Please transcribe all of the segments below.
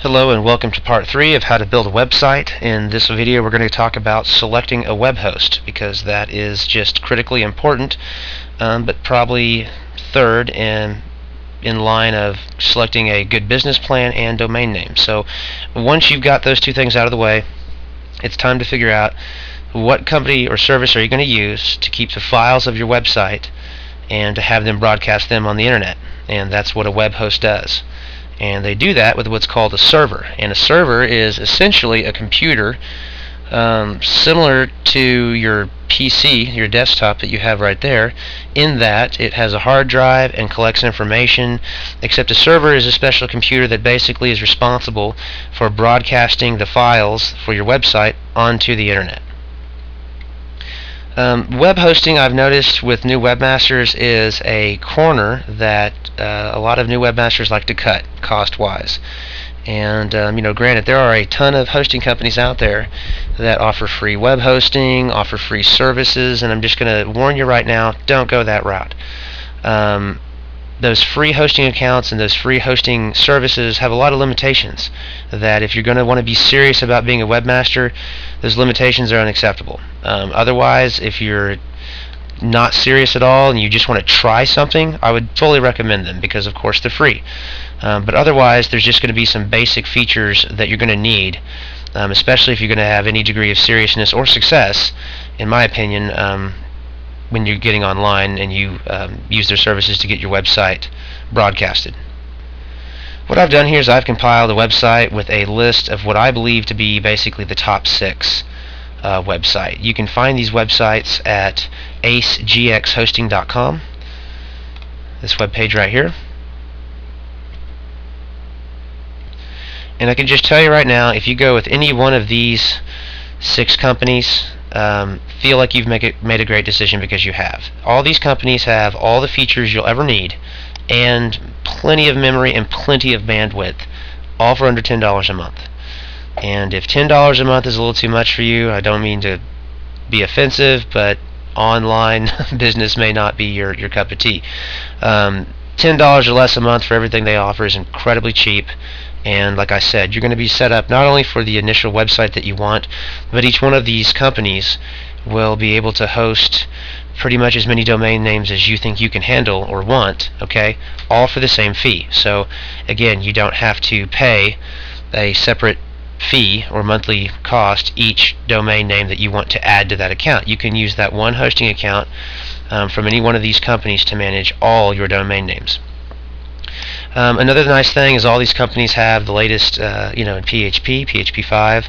Hello and welcome to part 3 of how to build a website. In this video we're going to talk about selecting a web host, because that is just critically important, but probably third in line of selecting a good business plan and domain name. So once you've got those two things out of the way, it's time to figure out what company or service are you going to use to keep the files of your website and to have them broadcast them on the internet. And that's what a web host does. And they do that with what's called a server. And a server is essentially a computer similar to your PC, your desktop that you have right there, in that it has a hard drive and collects information, except a server is a special computer that basically is responsible for broadcasting the files for your website onto the internet. Web hosting, I've noticed with new webmasters, is a corner that a lot of new webmasters like to cut cost-wise. And granted, there are a ton of hosting companies out there that offer free web hosting, offer free services, and I'm just going to warn you right now, don't go that route. Those free hosting accounts and those free hosting services have a lot of limitations that if you're going to want to be serious about being a webmaster, those limitations are unacceptable. Otherwise, if you're not serious at all and you just want to try something, I would fully recommend them because, of course, they're free. But otherwise, there's just going to be some basic features that you're going to need, especially if you're going to have any degree of seriousness or success, in my opinion, when you're getting online and you use their services to get your website broadcasted. What I've done here is I've compiled a website with a list of what I believe to be basically the top 6 website. You can find these websites at acegxhosting.com, this web page right here. And I can just tell you right now, if you go with any one of these 6 companies, feel like you've made a great decision, because you have. All these companies have all the features you'll ever need and plenty of memory and plenty of bandwidth, all for under $10 a month. And if $10 a month is a little too much for you, I don't mean to be offensive, but online business may not be your cup of tea. $10 or less a month for everything they offer is incredibly cheap. And like I said, you're going to be set up not only for the initial website that you want, but each one of these companies will be able to host pretty much as many domain names as you think you can handle or want, okay, all for the same fee. So again, you don't have to pay a separate fee or monthly cost each domain name that you want to add to that account. You can use that one hosting account from any one of these companies to manage all your domain names. Another nice thing is all these companies have the latest in PHP, PHP 5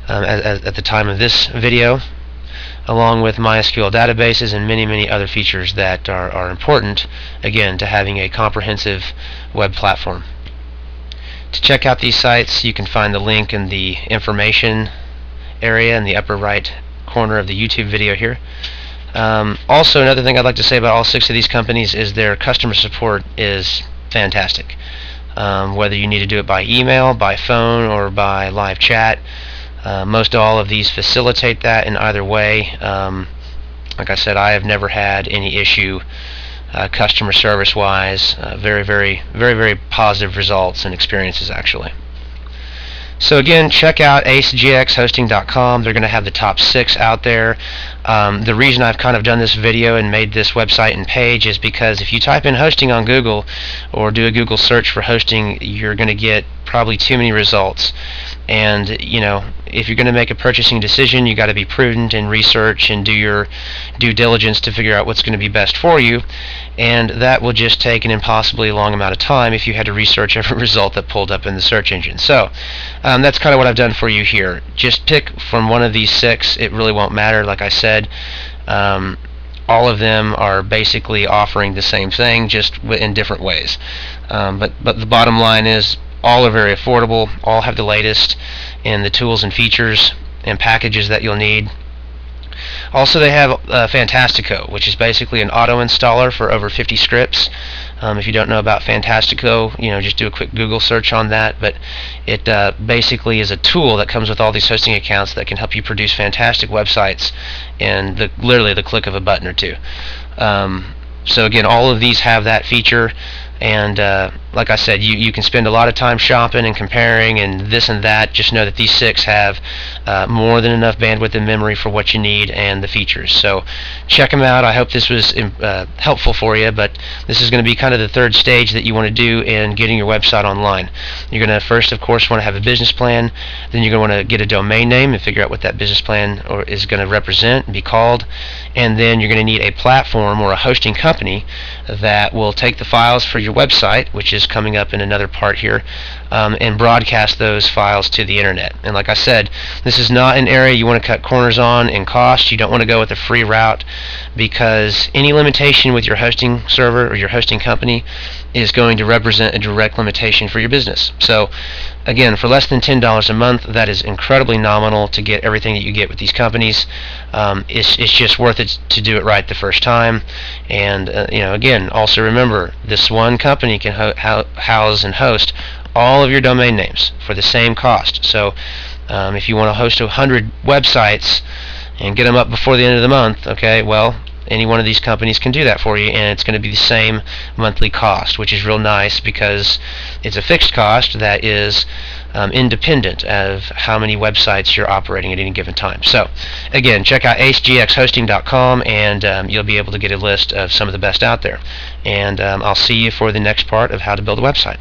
at the time of this video, along with MySQL databases and many other features that are important, again, to having a comprehensive web platform. To check out these sites, you can find the link in the information area in the upper right corner of the YouTube video here. Also, another thing I'd like to say about all 6 of these companies is their customer support is fantastic. Whether you need to do it by email, by phone, or by live chat, most all of these facilitate that in either way. Like I said, I have never had any issue customer service wise. Very positive results and experiences, actually. So again, check out acegxhosting.com. They're going to have the top 6 out there. The reason I've kind of done this video and made this website and page is because if you type in hosting on Google or do a Google search for hosting, you're going to get probably too many results. And if you're going to make a purchasing decision, you got to be prudent and research and do your due diligence to figure out what's going to be best for you. And that will just take an impossibly long amount of time if you had to research every result that pulled up in the search engine. So that's kind of what I've done for you here. Just pick from one of these 6. It really won't matter. Like I said, all of them are basically offering the same thing, just in different ways. But the bottom line is, all are very affordable, all have the latest in the tools and features and packages that you'll need. Also, they have Fantastico, which is basically an auto installer for over 50 scripts. If you don't know about Fantastico, just do a quick Google search on that. But it basically is a tool that comes with all these hosting accounts that can help you produce fantastic websites in literally the click of a button or two. So again, all of these have that feature, and like I said, you can spend a lot of time shopping and comparing and this and that. Just know that these 6 have more than enough bandwidth and memory for what you need and the features. So check them out. I hope this was helpful for you, but this is going to be kind of the third stage that you want to do in getting your website online. You're going to first, of course, want to have a business plan. Then you're going to want to get a domain name and figure out what that business plan is going to represent and be called. And then you're going to need a platform or a hosting company that will take the files for your website, which is coming up in another part here, and broadcast those files to the internet. And like I said, this is not an area you want to cut corners on in cost. You don't want to go with a free route, because any limitation with your hosting server or your hosting company is going to represent a direct limitation for your business. So again, for less than $10 a month, that is incredibly nominal to get everything that you get with these companies. It's just worth it to do it right the first time. And again, also remember, this one company can house and host all of your domain names for the same cost. So if you want to host 100 websites and get them up before the end of the month, okay, well, any one of these companies can do that for you, and it's going to be the same monthly cost, which is real nice because it's a fixed cost that is independent of how many websites you're operating at any given time. So again, check out acegxhosting.com, and you'll be able to get a list of some of the best out there. And I'll see you for the next part of how to build a website.